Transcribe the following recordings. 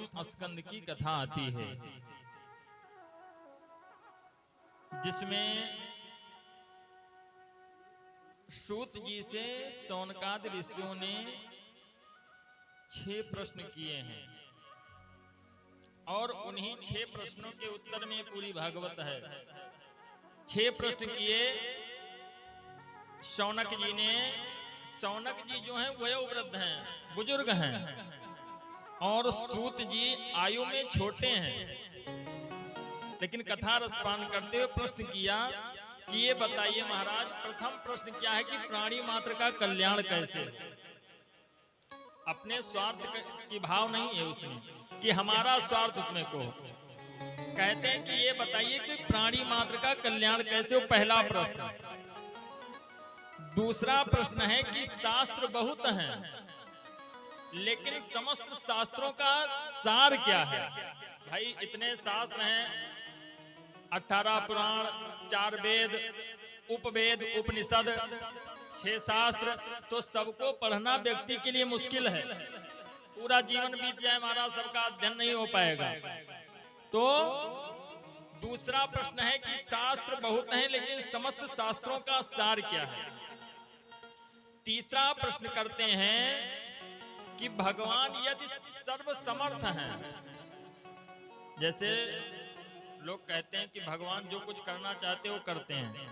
प्रथम स्कंद की कथा आती है, जिसमें सूत जी से शौनकादि ऋषियों ने 6 प्रश्न किए हैं और उन्हीं 6 प्रश्नों के उत्तर में पूरी भागवत है। 6 प्रश्न किए शौनक जी ने। शौनक जी जो हैं वयोवृद्ध हैं, बुजुर्ग हैं, और सूत जी आयु में छोटे हैं, लेकिन कथा रसपान करते हुए प्रश्न किया कि ये बताइए महाराज, प्रथम प्रश्न क्या है कि प्राणी मात्र का कल्याण कैसे। अपने स्वार्थ की भाव नहीं है उसमें कि हमारा स्वार्थ उसमें को। कहते हैं कि ये बताइए कि प्राणी मात्र का कल्याण कैसे, वो पहला प्रश्न। दूसरा प्रश्न है कि शास्त्र बहुत हैं, लेकिन समस्त शास्त्रों का सार क्या है। भाई इतने शास्त्र हैं, 18 पुराण, 4 वेद, उपवेद, उपनिषद, 6 शास्त्र, तो सबको पढ़ना व्यक्ति के लिए मुश्किल है। पूरा जीवन बीत जाए हमारा, सबका अध्ययन नहीं हो पाएगा। तो दूसरा प्रश्न है कि शास्त्र बहुत हैं, लेकिन समस्त शास्त्रों का सार क्या है। तीसरा प्रश्न करते हैं कि भगवान यदि सर्वसमर्थ हैं, जैसे लोग कहते हैं कि भगवान जो कुछ करना चाहते हैं वो करते हैं,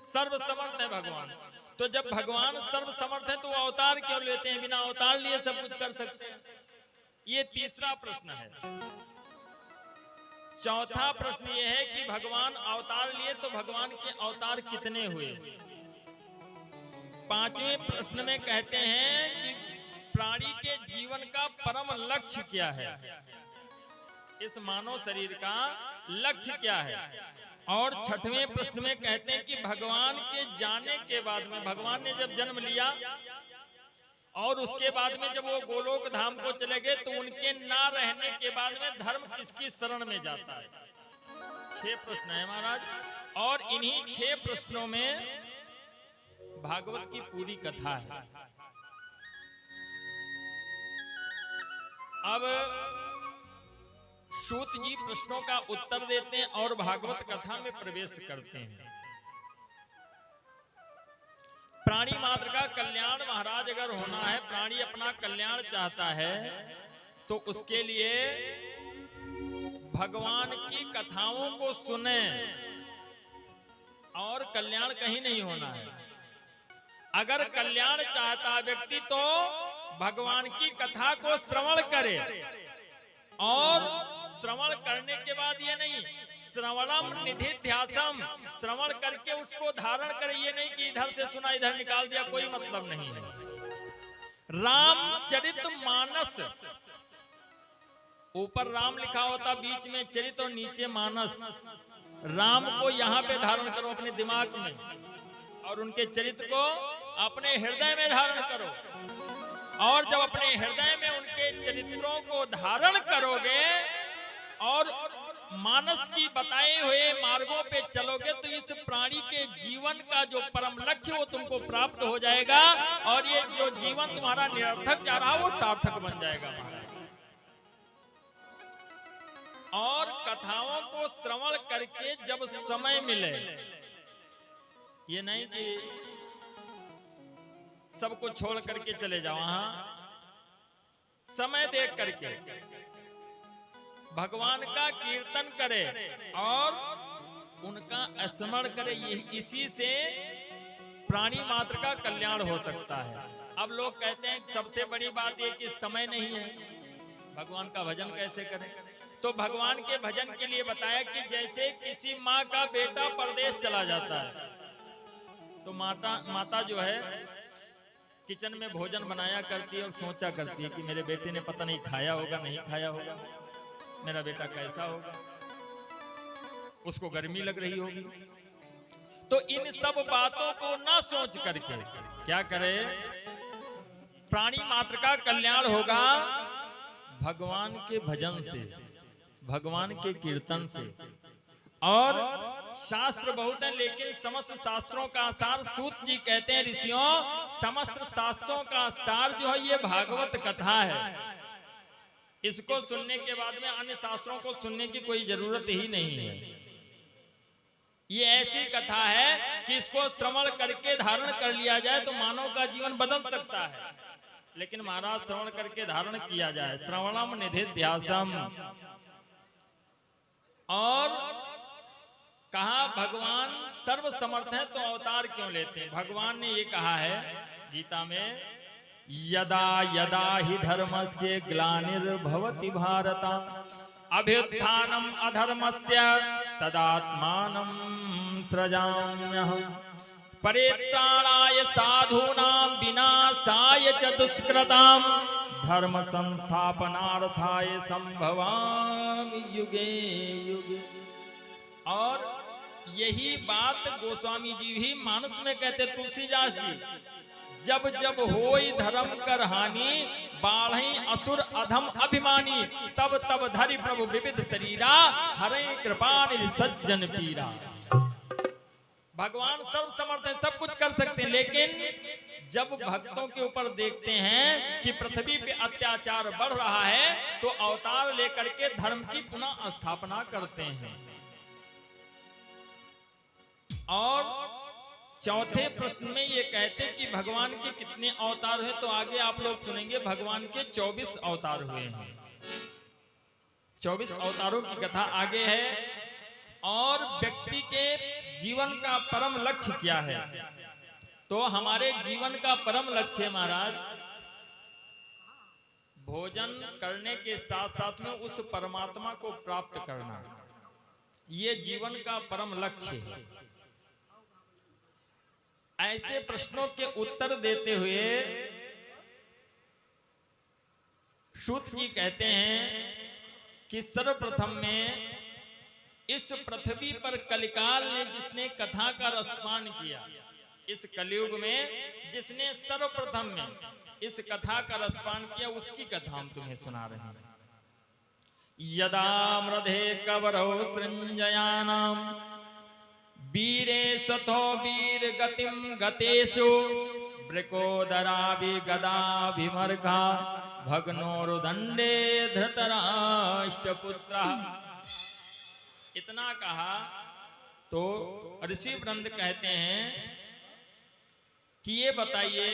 सर्वसमर्थ है भगवान, तो जब भगवान सर्वसमर्थ है तो वो अवतार क्यों लेते हैं, बिना अवतार लिए सब कुछ कर सकते हैं। ये तीसरा प्रश्न है। चौथा प्रश्न ये है कि भगवान अवतार लिए तो भगवान के अवतार कितने हुए। पांचवें प्रश्न में कहते हैं कि प्राणी के जीवन का परम लक्ष्य क्या है, इस मानव शरीर का लक्ष्य क्या है। और छठवें प्रश्न में कहते हैं कि भगवान के जाने के बाद में, भगवान ने जब जन्म लिया और उसके बाद में जब वो गोलोक धाम को चले गए, तो उनके ना रहने के बाद में धर्म किसकी शरण में जाता है। 6 प्रश्न है महाराज, और इन्हीं 6 प्रश्नों में भागवत की पूरी कथा है। अब सूत जी प्रश्नों का उत्तर देते हैं और भागवत कथा में प्रवेश करते हैं। प्राणी मात्र का कल्याण महाराज अगर होना है, प्राणी अपना कल्याण चाहता है, तो उसके लिए भगवान की कथाओं को सुने, और कल्याण कहीं नहीं होना है। अगर कल्याण चाहता व्यक्ति तो भगवान की कथा को श्रवण करे, और श्रवण करने के बाद ये नहीं, श्रवणम निधिध्यासम, श्रवण करके उसको धारण करे। ये नहीं कि इधर से सुना इधर निकाल दिया, कोई मतलब नहीं है। रामचरित मानस, ऊपर राम लिखा होता, बीच में चरित और नीचे मानस। राम को यहाँ पे धारण करो अपने दिमाग में, और उनके चरित्र को अपने हृदय में धारण करो। और जब अपने हृदय में उनके चरित्रों को धारण करोगे और मानस की बताए हुए मार्गों पे चलोगे, तो इस प्राणी के जीवन का जो परम लक्ष्य वो तुमको प्राप्त हो जाएगा, और ये जो जीवन तुम्हारा निरर्थक जा रहा वो सार्थक बन जाएगा महाराज। और कथाओं को श्रवण करके जब समय मिले, ये नहीं कि सबको छोड़ करके चले जाओ, समय देख करके भगवान का कीर्तन करे और उनका स्मरण करे। इसी से प्राणी मात्र का कल्याण हो सकता है। अब लोग कहते हैं सबसे बड़ी बात यह कि समय नहीं है, भगवान का भजन कैसे करें। तो भगवान के भजन के लिए बताया कि जैसे किसी माँ का बेटा परदेश चला जाता है, तो माता जो है किचन में भोजन बनाया करती है और सोचा करती है कि मेरे बेटे ने पता नहीं खाया होगा, नहीं खाया होगा, मेरा बेटा कैसा होगा, उसको गर्मी लग रही होगी। तो इन सब बातों को ना सोच करके क्या करे, प्राणी मात्र का कल्याण होगा भगवान के भजन से, भगवान के कीर्तन से। और शास्त्र बहुत है, लेकिन समस्त शास्त्रों का सार, सूत जी कहते हैं ऋषियों, समस्त शास्त्रों का सार जो है ये भागवत कथा है। इसको सुनने के बाद में अन्य शास्त्रों को सुनने की कोई जरूरत ही नहीं है। ये ऐसी कथा है कि इसको श्रवण करके धारण कर लिया जाए तो मानव का जीवन बदल सकता है। लेकिन महाराज श्रवण करके धारण किया जाए, श्रवणम निधिध्यासम। और कहा भगवान सर्व समर्थ है तो अवतार क्यों लेते हैं? भगवान ने ये कहा है गीता में, यदा यदा हि धर्मस्य ग्लानिर्भवति भारत अभ्युत्थानम अधर्मस्य तदात्मानं सृजाम्यहम् परित्राणाय साधूनां विनाशाय च दुष्कृतां धर्म संस्थापनार्थाय संभवामि युगे युगे। और यही बात गोस्वामी जी भी मानस में कहते, तुलसीदास जी, जब जब होई धर्म कर हानि बाढ़ई असुर अधम अभिमानी तब तब धरि प्रभु विविध शरीरा हरे कृपा निधि सज्जन पीरा। भगवान सर्व समर्थ है, सब कुछ कर सकते हैं, लेकिन जब भक्तों के ऊपर देखते हैं कि पृथ्वी पे अत्याचार बढ़ रहा है तो अवतार लेकर के धर्म की पुनः स्थापना करते हैं। और चौथे प्रश्न में ये कहते कि भगवान के कितने अवतार हैं, तो आगे आप लोग सुनेंगे भगवान के 24 अवतार हुए हैं। 24 अवतारों की कथा आगे है। और व्यक्ति के जीवन का परम लक्ष्य क्या है? तो हमारे जीवन का परम लक्ष्य महाराज भोजन करने के साथ साथ में उस परमात्मा को प्राप्त करना, ये जीवन का परम लक्ष्य है। ऐसे प्रश्नों के उत्तर देते हुए सूत जी कहते हैं कि सर्वप्रथम में इस पृथ्वी पर कलिकाल ने जिसने कथा का रसपान किया, इस कलयुग में जिसने सर्वप्रथम में इस कथा का रसपान किया, उसकी कथा हम तुम्हें सुना रहे हैं। यदा मृधे कवरो सृंजयानाम वीरे सथो वीर गतिम गतेषु वृकोदराभि गदाभिमर्घा भग्नोरुदंडे धृतराष्ट्रपुत्रः। इतना कहा तो ऋषि वृंद कहते हैं कि ये बताइए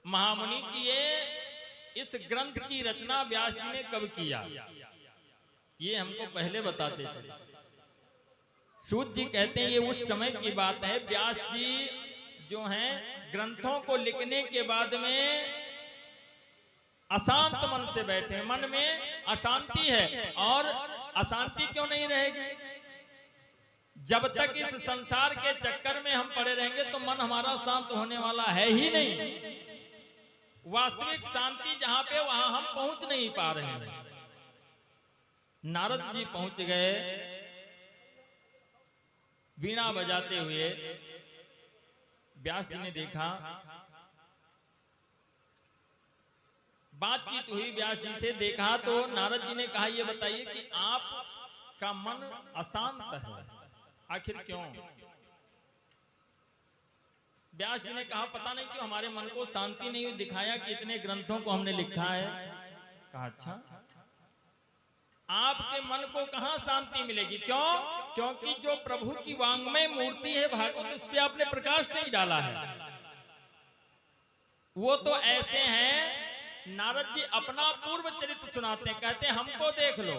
महामुनि की इस ग्रंथ की रचना व्यास जी ने कब किया? ये हमको पहले बताते थे। सूत जी कहते हैं ये उस समय की बात है, व्यास जी जो हैं ग्रंथों को लिखने के बाद में अशांत मन से बैठे, मन में अशांति है। और अशांति क्यों नहीं रहेगी? जब तक इस संसार के चक्कर में हम पड़े रहेंगे तो मन हमारा शांत होने वाला है ही नहीं। वास्तविक शांति जहां पे वहां हम पहुंच नहीं पा रहे हैं। नारद जी पहुंच गए वीणा बजाते हुए। व्यास जी ने देखा, बातचीत हुई व्यास जी से, देखा तो नारद जी ने कहा ये बताइए कि आपका मन अशांत है, आखिर क्यों? व्यास जी ने कहा पता नहीं क्यों हमारे मन को शांति नहीं हुई। दिखाया कि इतने ग्रंथों को हमने लिखा है। कहा अच्छा, आपके मन को कहां शांति मिलेगी? क्यों? क्योंकि जो प्रभु की वांग्मय मूर्ति है भागवत, उस पर आपने प्रकाश नहीं डाला है। वो तो ऐसे हैं, नारद जी अपना पूर्व चरित्र सुनाते हैं, कहते हैं हमको देख लो,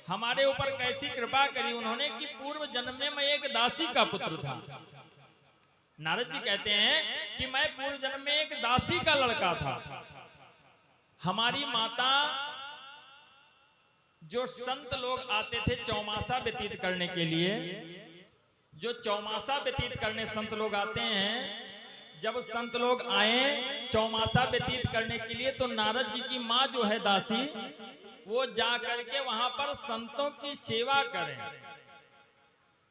हमारे ऊपर कैसी कृपा करी उन्होंने कि पूर्व जन्म में मैं एक दासी का पुत्र था। नारद जी कहते हैं कि मैं पूर्व जन्म में एक दासी का लड़का था। हमारी माता, जो संत लोग आते थे चौमासा व्यतीत करने के लिए, जो चौमासा व्यतीत करने संत लोग आते हैं, जब संत लोग आए चौमासा व्यतीत करने के लिए तो नारद जी की माँ जो है दासी, वो जा करके वहां पर संतों की सेवा करें।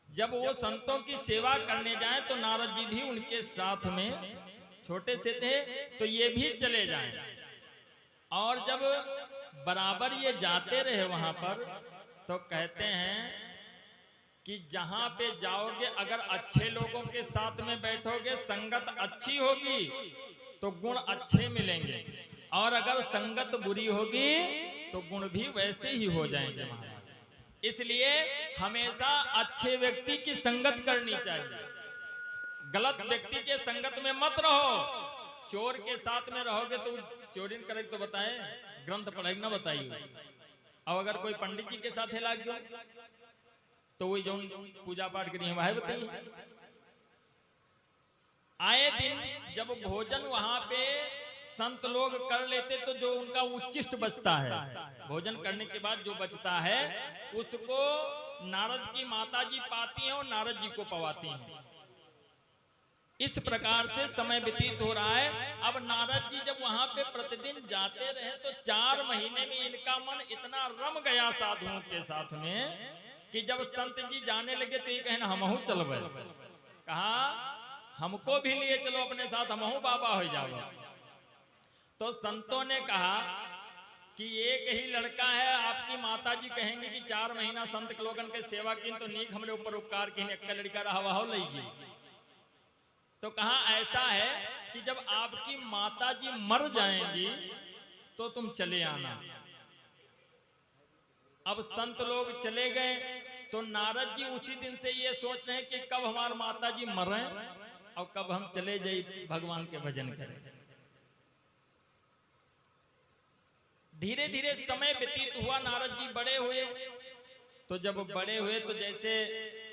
जब वो संतों की सेवा करने जाएं तो नारद जी भी उनके साथ में, छोटे से थे तो ये भी चले जाएं। और जब बराबर ये जाते रहे वहां पर तो कहते हैं कि जहां पे जाओगे अगर अच्छे लोगों के साथ में बैठोगे, संगत अच्छी होगी तो गुण अच्छे मिलेंगे। और अगर संगत बुरी होगी तो गुण भी वैसे ही हो जाएंगे महाराज। इसलिए हमेशा अच्छे व्यक्ति की संगत करनी चाहिए, गलत व्यक्ति के संगत में मत रहो। चोर के साथ में रहोगे तो चोरी करेगा तो बताए, ग्रंथ पढ़ेगा ना बताइए। अब अगर कोई पंडित जी के साथ लाग गया तो वही जो पूजा पाठ करी है वह बताइए। आए दिन जब भोजन वहां पे संत लोग कर लेते तो जो उनका उच्चिष्ट बचता है, भोजन करने के बाद जो बचता है उसको नारद की माता जी पाती हैं और नारद जी को पवाती हैं। इस प्रकार से समय व्यतीत हो रहा है। अब नारद जी जब वहां पे प्रतिदिन जाते रहे तो 4 महीने में इनका मन इतना रम गया साधुओं के साथ में कि जब संत जी जाने लगे तो ये कहना हमहू चलबे। कहा हमको भी लिए चलो अपने साथ, हमहू बाबा हो जाओ। तो संतों ने कहा कि एक ही लड़का है, आपकी माता जी कहेंगे कि 4 महीना संत लोगन के सेवा की तो नीक हमरे ऊपर उपकार की, एक लड़का रहा वह लेगी। तो कहा ऐसा है कि जब आपकी माता जी मर जाएंगी तो तुम चले आना। अब संत लोग चले गए तो नारद जी उसी दिन से ये सोच रहे हैं कि कब हमारी माता जी मरे और कब हम चले जाए भगवान के भजन करें। धीरे धीरे समय व्यतीत हुआ, नारद जी बड़े हुए। तो जब बड़े हुए तो जैसे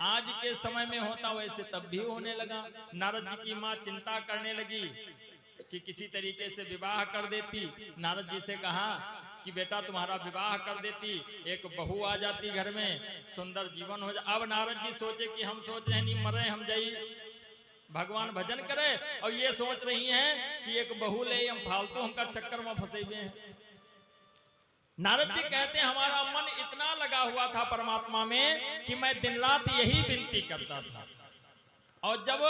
आज के समय में होता वैसे तब भी होने लगा। नारद जी की माँ चिंता करने लगी कि किसी तरीके से विवाह कर देती। नारद जी से कहा कि बेटा तुम्हारा विवाह कर देती, एक बहू आ जाती घर में, सुंदर जीवन हो जाए। अब नारद जी सोचे कि हम सोच रहे हैं नहीं मरे, हम जाइए भगवान भजन करे, और ये सोच रही हैं कि एक बहू ले हम फालतू हमका चक्कर में फंसे हुए हैं। नारद जी कहते हैं हमारा मन इतना लगा हुआ था परमात्मा में कि मैं दिन रात यही विनती करता था। और जब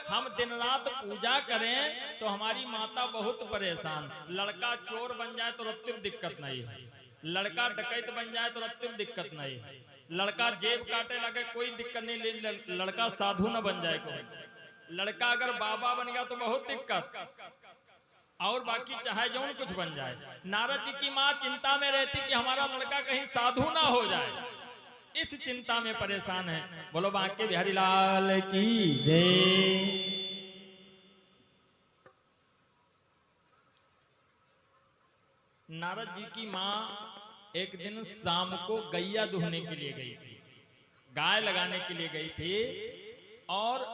हम दिन रात पूजा करें तो हमारी माता बहुत परेशान। लड़का चोर बन जाए तो रत्ती दिक्कत नहीं है, लड़का डकैत बन जाए तो रत्ती दिक्कत नहीं है, लड़का जेब काटे लगे कोई दिक्कत नहीं, लड़का साधु न बन जाए कोई, लड़का अगर बाबा बन गया तो बहुत दिक्कत, और बाकी चाहे जो कुछ बन जाए। नारद जी की माँ चिंता में रहती कि हमारा लड़का कहीं साधु ना हो जाए, इस चिंता में परेशान है। बोलो बांके बिहारी लाल की जय। नारद जी की माँ एक दिन शाम को गैया दुहने के लिए गई थी, गाय लगाने के लिए गई थी, और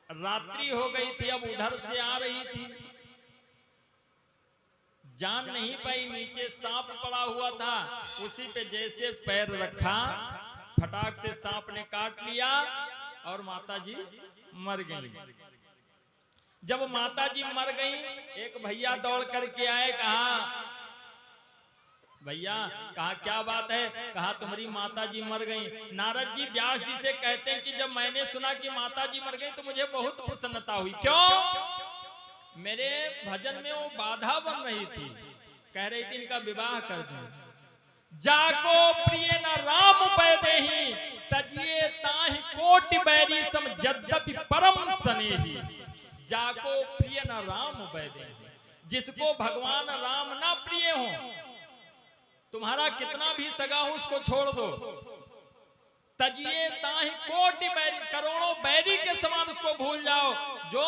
रात्रि हो गई थी। अब उधर से आ रही थी, जान नहीं पाई, नीचे सांप पड़ा हुआ था, उसी पे जैसे पैर रखा फटाक से सांप ने काट लिया और माता जी मर गई। जब माता जी मर गई एक भैया दौड़ करके आए, कहा भैया, कहा क्या बात है? कहा तुम्हारी माता जी मर गई। नारद जी व्यास जी से कहते हैं कि जब मैंने सुना कि माता जी मर गई तो मुझे बहुत प्रसन्नता हुई। क्यों? मेरे भजन में वो बाधा बन रही थी, कह रही थी इनका विवाह कर दूं। जाको प्रिय न राम बैदेही, तजिए ताहि कोटि बैरी सम यद्यपि परम स्नेही। जाको प्रिय न राम बैदेही, जिसको भगवान राम ना प्रिय हो, तुम्हारा कितना भी सगा हो उसको छोड़ दो। तजिए ताहि कोटि बैरी, करोड़ों बैरी के समान उसको भूल जाओ, जो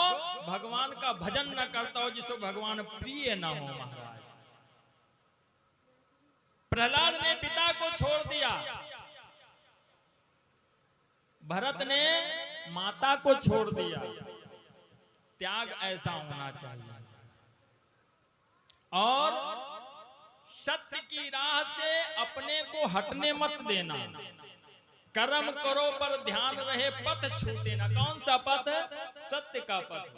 भगवान का भजन न करता हो, जिसको भगवान प्रिय ना हो। महाराज प्रहलाद ने पिता को छोड़ दिया, भरत ने माता को छोड़ दिया। त्याग ऐसा होना चाहिए, और सत्य की राह से अपने को हटने मत देना। कर्म करो पर ध्यान रहे, पथ छूटे ना। कौन सा पथ? सत्य का पथ,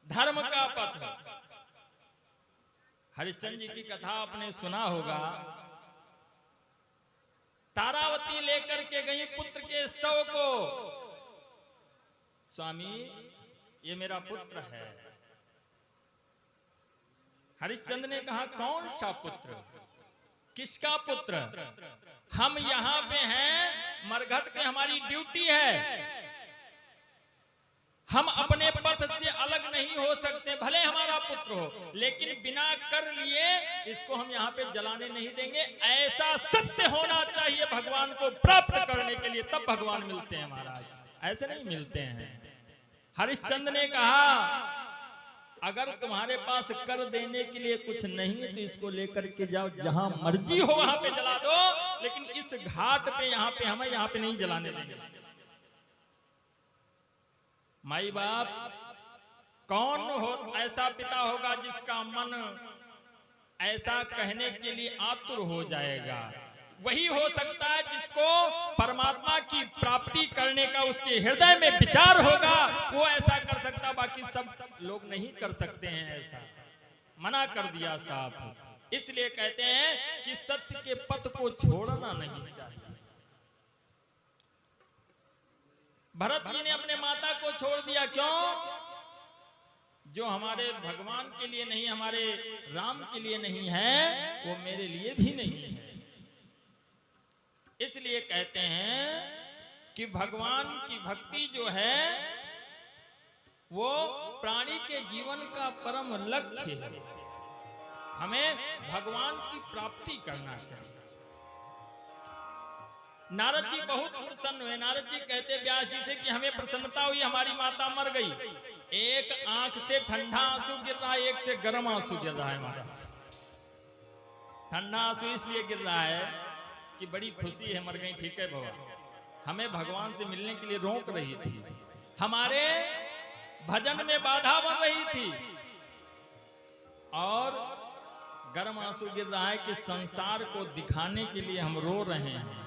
धर्म का पथ। हरिश्चंद्र जी की कथा आपने सुना होगा। तारावती लेकर के गई पुत्र के शव को, स्वामी ये मेरा पुत्र है। हरिश्चंद्र ने कहा कौन सा पुत्र? किसका पुत्र? हम यहाँ पे हैं, मरघट पे हमारी ड्यूटी है, हम अपने पथ से अलग नहीं हो सकते, भले हमारा पुत्र हो, लेकिन बिना कर लिए इसको हम यहाँ पे जलाने नहीं देंगे। ऐसा सत्य होना चाहिए भगवान को प्राप्त करने के लिए, तब भगवान मिलते हैं महाराज, ऐसे नहीं मिलते हैं। हरिश्चंद्र ने कहा अगर तुम्हारे पास कर देने के लिए कुछ नहीं तो इसको लेकर के जाओ, जहां मर्जी हो वहां पे जला दो, लेकिन इस घाट पे यहाँ पे हमें यहाँ पे नहीं जलाने देंगे। माई बाप कौन हो ऐसा पिता होगा जिसका मन ऐसा कहने के लिए आतुर हो जाएगा? वही हो सकता है जिसको परमात्मा की प्राप्ति करने का उसके हृदय में विचार होगा, वो ऐसा कर सकता, बाकी सब लोग नहीं कर सकते हैं। ऐसा मना कर दिया साहब। इसलिए कहते हैं कि सत्य के पथ को छोड़ना नहीं चाहिए। भरत जी ने अपने माता को छोड़ दिया, क्यों? जो हमारे भगवान के लिए नहीं, हमारे राम के लिए नहीं है, वो मेरे लिए भी नहीं है। इसलिए कहते हैं कि भगवान की भक्ति जो है वो प्राणी के जीवन का परम लक्ष्य है। हमें भगवान की प्राप्ति करना चाहिए। नारद जी बहुत प्रसन्न हुए। नारद जी कहते व्यास जी से कि हमें प्रसन्नता हुई, हमारी माता मर गई। एक आंख से ठंडा आंसू गिर रहा है, एक से गर्म आंसू गिर रहा है महाराज। ठंडा आंसू इसलिए गिर रहा है कि बड़ी खुशी है, मर गई, ठीक है बाबा, हमें भगवान से मिलने के लिए रोक रही थी, हमारे भजन में बाधा बन रही थी। और गर्म आंसू गिर रहा है कि संसार को दिखाने के लिए हम रो रहे हैं।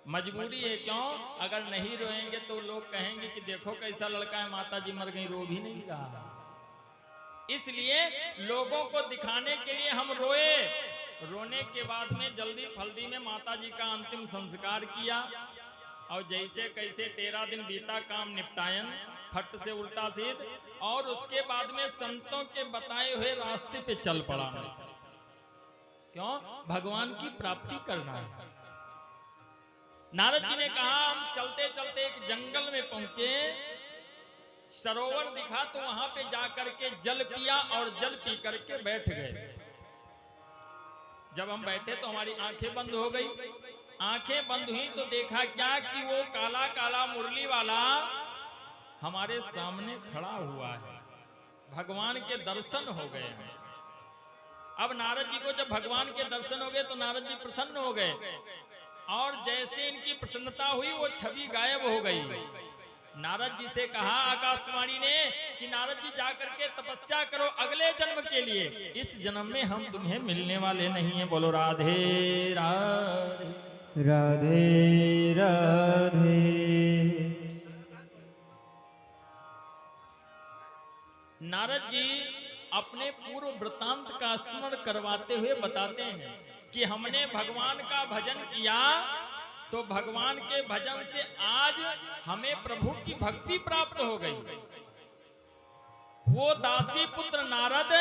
मजबूरी है, क्यों? अगर नहीं रोएंगे तो लोग कहेंगे कि देखो कैसा लड़का है, माता जी मर गई, रो भी नहीं रहा। इसलिए लोगों को दिखाने के लिए हम रोए। रोने के बाद में जल्दी फल्दी में माता जी का अंतिम संस्कार किया, और जैसे कैसे 13 दिन बीता, काम निपटायन, फट से उल्टा सीध, और उसके बाद में संतों के बताए हुए रास्ते पे चल पड़ा। क्यों? भगवान की प्राप्ति करना है। नारद जी ने कहा हम चलते चलते एक जंगल में पहुंचे, सरोवर दिखा तो वहां पे जाकर के जल पिया और जल पी करके बैठ गए। जब हम बैठे तो हमारी आंखें बंद हो गई। आंखें बंद हुई तो देखा क्या कि वो काला काला मुरली वाला हमारे सामने खड़ा हुआ है। भगवान के दर्शन हो गए हैं। अब नारद जी को जब भगवान के दर्शन हो गए तो नारद जी प्रसन्न हो गए, और जैसे इनकी प्रसन्नता हुई वो छवि गायब हो गई। नारद जी से कहा आकाशवाणी ने कि नारद जी जाकर के तपस्या करो अगले जन्म के लिए, इस जन्म में हम तुम्हें मिलने वाले नहीं हैं। बोलो राधे राधे राधे राधे। नारद जी अपने पूर्व वृत्तांत का स्मरण करवाते हुए बताते हैं कि हमने भगवान का भजन किया तो भगवान के भजन से आज हमें प्रभु की भक्ति प्राप्त हो गई। वो दासी पुत्र नारद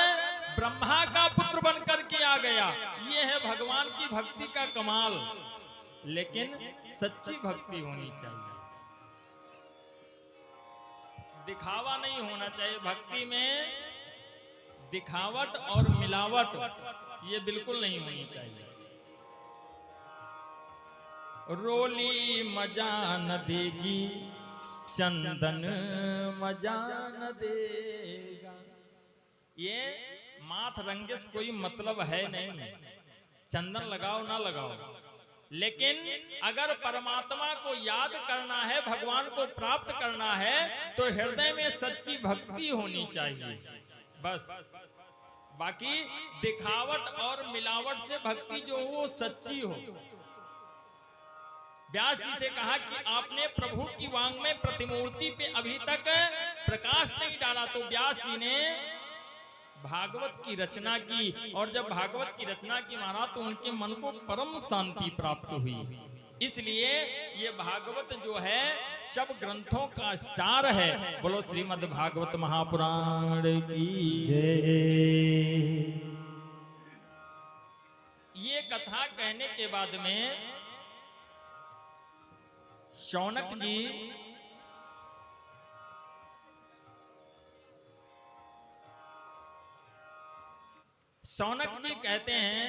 ब्रह्मा का पुत्र बनकर के आ गया। ये है भगवान की भक्ति का कमाल। लेकिन सच्ची भक्ति होनी चाहिए, दिखावा नहीं होना चाहिए। भक्ति में दिखावट और मिलावट ये बिल्कुल नहीं होनी चाहिए। रोली मजा न देगी, चंदन मजा न देगा। ये माथ रंगे से कोई मतलब है नहीं, चंदन लगाओ ना लगाओ, लेकिन अगर परमात्मा को याद करना है, भगवान को प्राप्त करना है, तो हृदय में सच्ची भक्ति होनी चाहिए बस। बाकी दिखावट और मिलावट से भक्ति जो हो वो सच्ची हो। व्यास जी से कहा कि आपने प्रभु की वांग में प्रतिमूर्ति पे अभी तक प्रकाश नहीं डाला, तो व्यास जी ने भागवत की रचना की, और जब भागवत की रचना की महाराज तो उनके मन को परम शांति प्राप्त हुई। इसलिए ये भागवत जो है सब ग्रंथों का सार है। बोलो श्रीमद् भागवत महापुराण की जय। ये कथा कहने के बाद में शौनक जी शौनक जी कहते हैं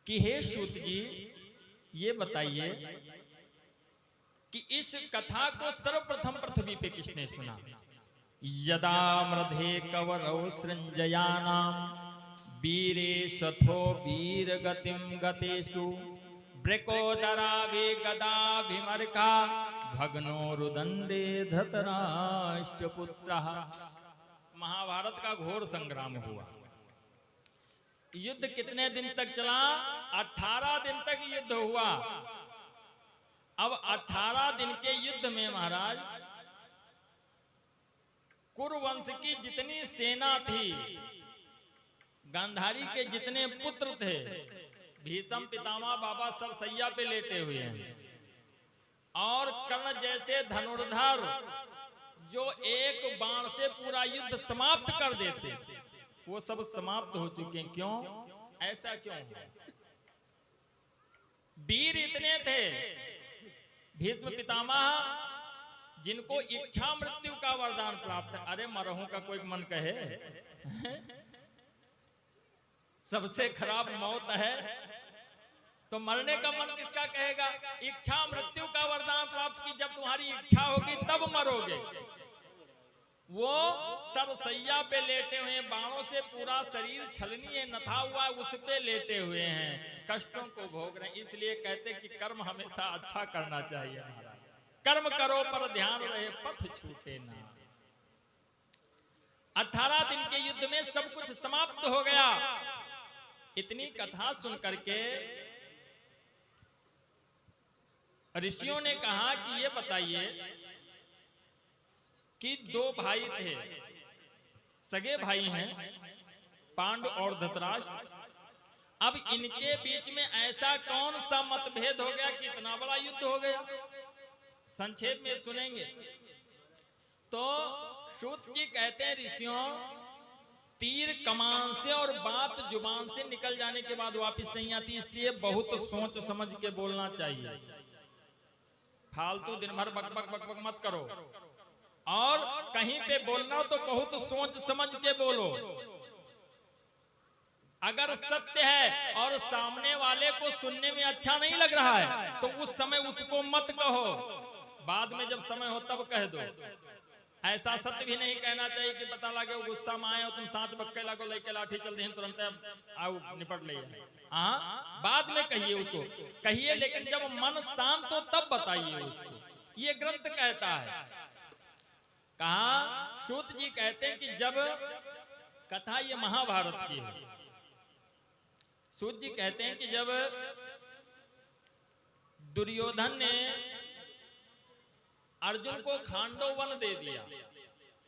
कि हे सूत जी, ये बताइए कि इस कथा को सर्वप्रथम पृथ्वी पे किसने सुना? यदा मृधे कवरौ सृंजयानाम वीरे शथो वीर गतिम गतेषु ब्रकोदरा वे गदाभिमर्का भग्नो रुदंडे धृतराष्ट्रपुत्रः। महाभारत का घोर संग्राम हुआ। युद्ध कितने दिन तक चला? 18 दिन तक युद्ध हुआ। अब 18 दिन के युद्ध में महाराज कुरुवंश की जितनी सेना थी, गांधारी के जितने पुत्र थे, भीष्म पितामह बाबा सरसैया पे लेटे हुए हैं, और कर्ण जैसे धनुर्धर जो एक बाण से पूरा युद्ध समाप्त कर देते, वो सब समाप्त हो चुके हैं। क्यों? ऐसा क्यों? वीर इतने थे भीष्म पितामह जिनको इच्छा मृत्यु का वरदान प्राप्त है। अरे मरहूं का कोई मन कहे सबसे खराब मौत है, तो मरने का मन किसका कहेगा? इच्छा मृत्यु का वरदान प्राप्त की जब तुम्हारी इच्छा होगी तब मरोगे। वो सरसैया पे लेटे हुए, बाणों से पूरा शरीर छलनी है, नथा हुआ, उस पे लेटे हुए हैं, कष्टों को भोग रहे हैं। इसलिए कहते कि कर्म हमेशा अच्छा करना चाहिए। कर्म करो पर ध्यान रहे, पथ छूटे ना। 18 दिन के युद्ध में सब कुछ समाप्त हो गया। इतनी कथा सुन करके ऋषियों ने कहा कि ये बताइए कि 2 भाई थे, सगे भाई हैं, पांडु और धृतराष्ट्र। अब इनके बीच में ऐसा कौन सा मतभेद हो गया कि इतना बड़ा युद्ध हो गया? संक्षेप में सुनेंगे। तो सूत जी कहते हैं ऋषियों, तीर कमान से और बात जुबान से निकल जाने के बाद वापस नहीं आती, इसलिए बहुत सोच समझ के बोलना चाहिए। फालतू दिन भर बक बक बक बक मत करो, और कहीं पे बोलना हो तो बहुत सोच समझ के बोलो। अगर सत्य है और सामने वाले को सुनने में अच्छा नहीं लग रहा है तो उस समय उसको मत कहो, बाद में जब समय हो तब कह दो। ऐसा सत्य भी नहीं कहना चाहिए कि पता लगे गुस्सा में आए और तुम साथ बक्के लागो लेके लाठी चल रही तुरंत आओ निपट ले। हाँ, बाद में कहिए, उसको कहिए, लेकिन जब मन शांत हो तब बताइए उसको। ये ग्रंथ कहता है। कहा सूत जी कहते हैं कि जब कथा ये महाभारत की है, सूत जी कहते हैं कि जब दुर्योधन ने अर्जुन को खांडो वन दे दिया,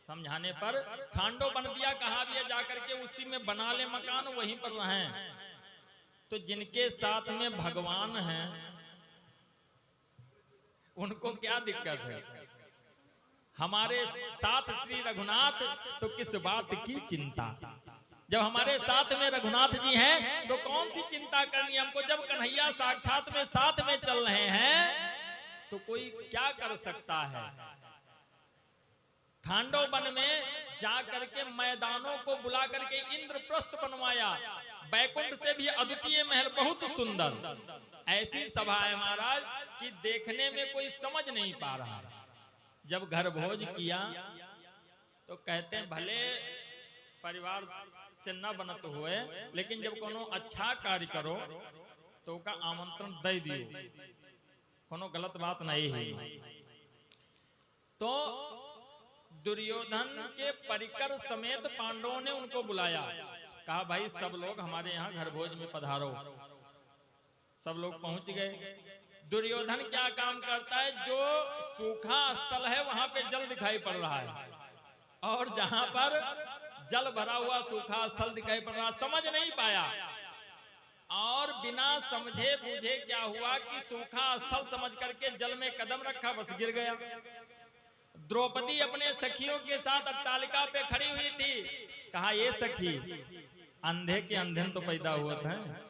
समझाने पर खांडो बन दिया, कहा भी है जाकर के उसी में बना ले मकान, वहीं पर रहें। तो जिनके साथ में भगवान हैं उनको क्या दिक्कत है? हमारे साथ श्री रघुनाथ, तो किस बात की चिंता? जब हमारे साथ में रघुनाथ जी हैं तो कौन सी चिंता करनी हमको? जब कन्हैया साक्षात में साथ में चल रहे हैं तो कोई क्या कर सकता है? खांडव वन में जा करके मैदानों को बुला करके इंद्रप्रस्थ बनवाया, बैकुंठ से भी अद्वितीय महल, बहुत सुंदर। ऐसी सभा है महाराज कि देखने में कोई समझ नहीं पा रहा। जब घर भोज किया तो कहते हैं भले परिवार से न बनत हुए, लेकिन जब कोनो अच्छा कार्य करो तो का आमंत्रण दे दियो, कोनो गलत बात नहीं है। तो दुर्योधन के परिकर समेत पांडवों ने उनको बुलाया, कहा भाई सब लोग हमारे यहाँ घर भोज में पधारो। सब लोग पहुंच गए। दुर्योधन क्या काम करता है? जो सूखा स्थल है वहां पे जल दिखाई पड़ रहा है, और जहां पर जल भरा हुआ सूखा स्थल दिखाई पड़ रहा, समझ नहीं पाया, और बिना समझे बूझे क्या हुआ कि सूखा स्थल समझ करके जल में कदम रखा, बस गिर गया। द्रौपदी अपने सखियों के साथ अट्टालिका पे खड़ी हुई थी। कहा ये सखी, अंधे के अंधे तो पैदा हुए थे।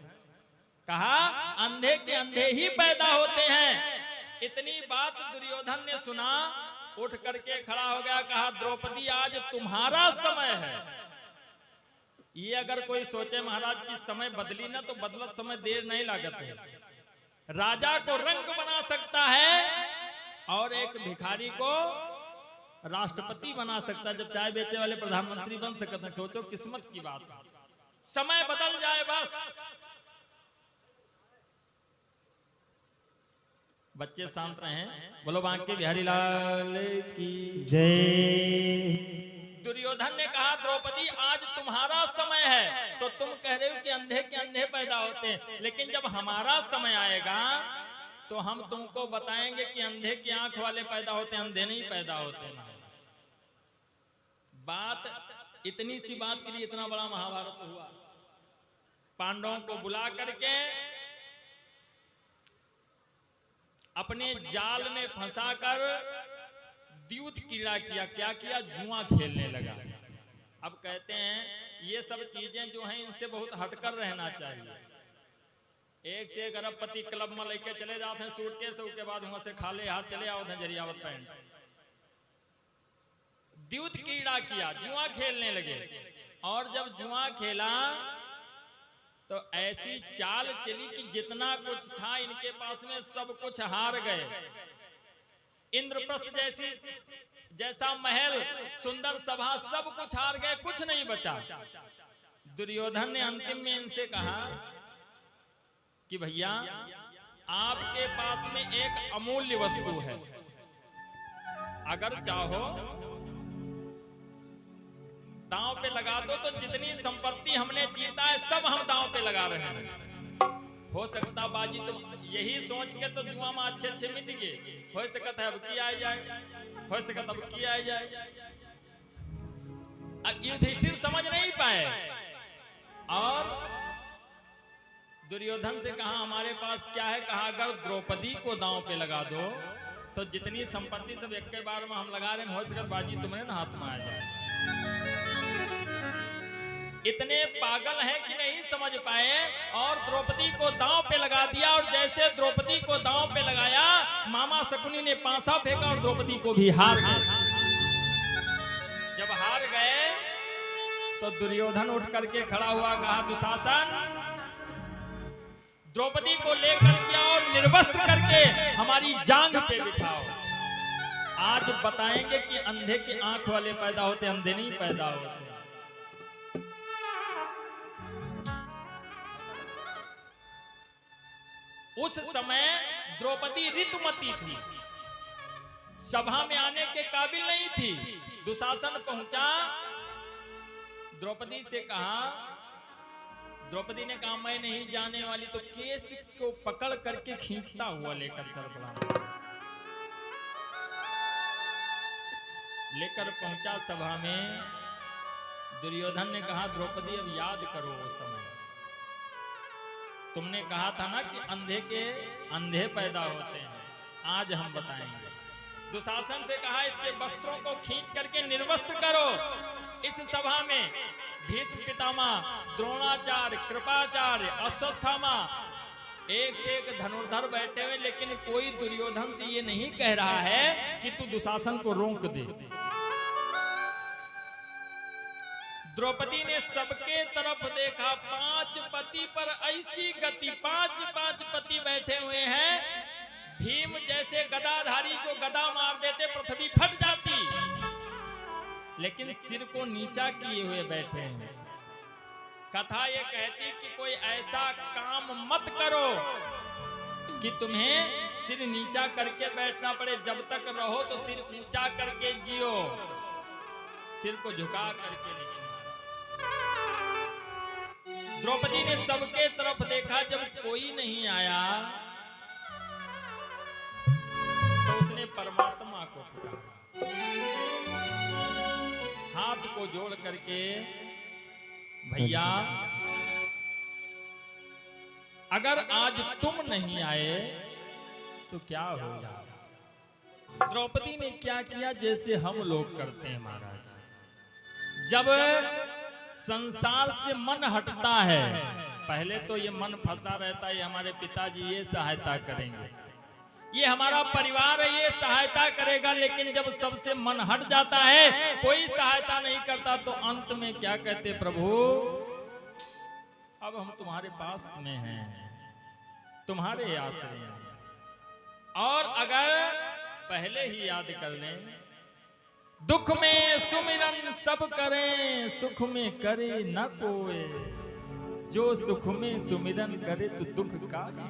कहा अंधे के अंधे ही पैदा होते हैं। इतनी बात दुर्योधन ने सुना, उठ करके खड़ा हो गया, कहा द्रौपदी आज तुम्हारा समय है। ये अगर कोई सोचे महाराज कि समय बदली ना, तो बदलत समय देर नहीं लागत है। राजा को रंक बना सकता है और एक भिखारी को राष्ट्रपति बना सकता है। जब चाय बेचे वाले प्रधानमंत्री बन सकते हैं, सोचो किस्मत की बात है। समय बदल जाए बस। बच्चे शांत रहें, बोलो बांके बिहारी लाल की जय। दुर्योधन ने कहा द्रौपदी आज तुम्हारा समय है, तो तुम कह रहे हो कि अंधे के अंधे पैदा होते हैं, लेकिन जब हमारा समय आएगा तो हम तुमको बताएंगे कि अंधे की आंख वाले पैदा होते हैं, अंधे नहीं पैदा होते ना। बात इतनी सी बात के लिए इतना बड़ा महाभारत हुआ। पांडवों को बुला करके अपने जाल में फंसाकर द्यूत क्रीड़ा किया। क्या किया? जुआ खेलने लगा। अब कहते हैं ये सब चीजें जो हैं इनसे बहुत हटकर रहना चाहिए। एक से एक अरबपति क्लब में लेके चले जाते हैं सूटकेस, उसके बाद वहां से खाले हाथ चले आओ जरियावत पैंट। द्यूत क्रीड़ा किया, जुआ खेलने लगे। और जब जुआ खेला तो ऐसी चाल चली कि जितना कुछ था इनके पास में सब कुछ हार गए। इंद्रप्रस्थ जैसा महल, सुंदर सभा, सब कुछ हार गए, कुछ नहीं बचा। दुर्योधन ने अंतिम में इनसे कहा कि भैया आपके पास में एक अमूल्य वस्तु है, अगर चाहो दांव पे लगा दो, तो जितनी संपत्ति हमने जीता है सब हम दांव पे लगा रहे हैं। हो सकता बाजी तुम यही सोच के तो जुआ में अच्छे मिट गए। हो सकता है अब किया जाए, हो सकता अब किया जाए। अब युधिष्ठिर समझ नहीं पाए और दुर्योधन से कहा हमारे पास क्या है? कहा अगर द्रौपदी को दांव पे लगा दो तो जितनी संपत्ति सब एक के बार में हम लगा रहे हैं, हो सकता बाजी तुम्हें ना हाथ में आ जाए। इतने पागल हैं कि नहीं समझ पाए और द्रौपदी को दांव पे लगा दिया। और जैसे द्रौपदी को दांव पे लगाया, मामा शकुनी ने पांसा फेंका और द्रौपदी को भी हार गए। जब हार गए तो दुर्योधन उठ करके खड़ा हुआ, कहा दुशासन द्रौपदी को लेकर के और निर्वस्त्र करके हमारी जांग पे बिठाओ। आज बताएंगे कि अंधे की आंख वाले पैदा होते, अंधे नहीं पैदा होते। उस समय द्रौपदी ऋतुमती थी, सभा में आने के काबिल नहीं थी। दुशासन पहुंचा, द्रौपदी से कहा, द्रौपदी ने कहा मैं नहीं जाने वाली, तो केस को पकड़ करके खींचता हुआ लेकर चल पड़ा। लेकर पहुंचा सभा में। दुर्योधन ने कहा द्रौपदी अब याद करो वो समय, तुमने कहा था ना कि अंधे के अंधे पैदा होते हैं, आज हम बताएंगे। दुशासन से कहा इसके वस्त्रों को खींच करके निर्वस्त्र करो। इस सभा में भीष्म पितामह, द्रोणाचार्य, कृपाचार्य, अश्वत्थामा, एक से एक धनुर्धर बैठे हुए, लेकिन कोई दुर्योधन से ये नहीं कह रहा है कि तू दुशासन को रोक दे। द्रौपदी ने सबके तरफ देखा, 5 पति पर ऐसी गति, 5 पति बैठे हुए हैं। भीम जैसे गदाधारी जो गदा मार देते पृथ्वी फट जाती, लेकिन सिर को नीचा किए हुए बैठे हैं। कथा ये कहती कि कोई ऐसा काम मत करो कि तुम्हें सिर नीचा करके बैठना पड़े। जब तक रहो तो सिर ऊंचा करके जियो, सिर को झुका करके नहीं। द्रौपदी ने सबके तरफ देखा, जब कोई नहीं आया तो उसने परमात्मा को पुकारा, हाथ को जोड़ करके, भैया अगर आज तुम नहीं आए तो क्या होगा? द्रौपदी ने क्या किया? जैसे हम लोग करते हैं महाराज, जब संसार से मन हटता है, पहले तो ये मन फंसा रहता है, हमारे पिताजी ये सहायता करेंगे, ये हमारा परिवार है ये सहायता करेगा, लेकिन जब सबसे मन हट जाता है, कोई सहायता नहीं करता, तो अंत में क्या कहते प्रभु अब हम तुम्हारे पास में हैं, तुम्हारे आश्रय हैं, और अगर पहले ही याद कर लें, दुख में सुमिरन सब करें, सुख में करे न कोई, जो सुख में सुमिरन करे तो दुख काहे का।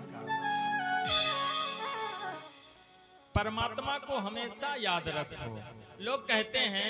परमात्मा को हमेशा याद रखो। लोग कहते हैं